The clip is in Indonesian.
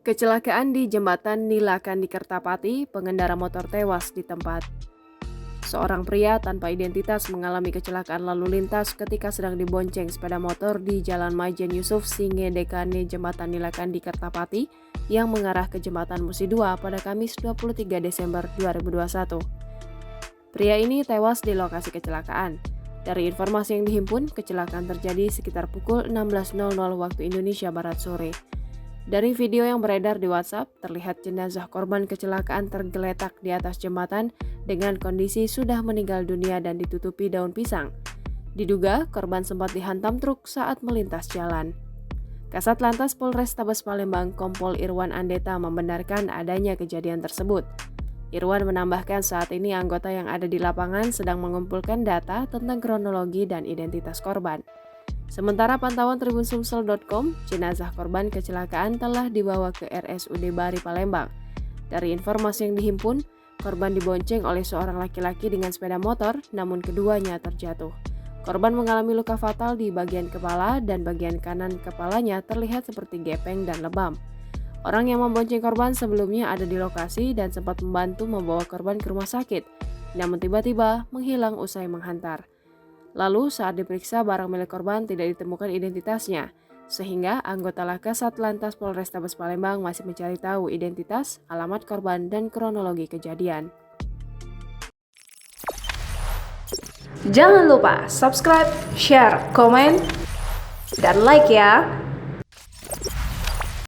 Kecelakaan di Jembatan Nilakan di Kertapati, pengendara motor tewas di tempat. Seorang pria tanpa identitas mengalami kecelakaan lalu lintas ketika sedang dibonceng sepeda motor di Jalan Majen Yusuf Singe Dekane Jembatan Nilakan di Kertapati yang mengarah ke Jembatan Musi 2 pada Kamis 23 Desember 2021. Pria ini tewas di lokasi kecelakaan. Dari informasi yang dihimpun, kecelakaan terjadi sekitar pukul 16.00 waktu Indonesia Barat sore. Dari video yang beredar di WhatsApp, terlihat jenazah korban kecelakaan tergeletak di atas jembatan dengan kondisi sudah meninggal dunia dan ditutupi daun pisang. Diduga korban sempat dihantam truk saat melintas jalan. Kasat Lantas Polrestabes Palembang Kompol Irwan Andeta membenarkan adanya kejadian tersebut. Irwan menambahkan saat ini anggota yang ada di lapangan sedang mengumpulkan data tentang kronologi dan identitas korban. Sementara pantauan tribunsumsel.com, jenazah korban kecelakaan telah dibawa ke RSUD Bari Palembang. Dari informasi yang dihimpun, korban dibonceng oleh seorang laki-laki dengan sepeda motor, namun keduanya terjatuh. Korban mengalami luka fatal di bagian kepala dan bagian kanan kepalanya terlihat seperti gepeng dan lebam. Orang yang membonceng korban sebelumnya ada di lokasi dan sempat membantu membawa korban ke rumah sakit, namun tiba-tiba menghilang usai menghantar. Lalu saat diperiksa barang milik korban tidak ditemukan identitasnya, sehingga anggota Laka Satlantas Polrestabes Palembang masih mencari tahu identitas, alamat korban, dan kronologi kejadian. Jangan lupa subscribe, share, komen, dan like ya!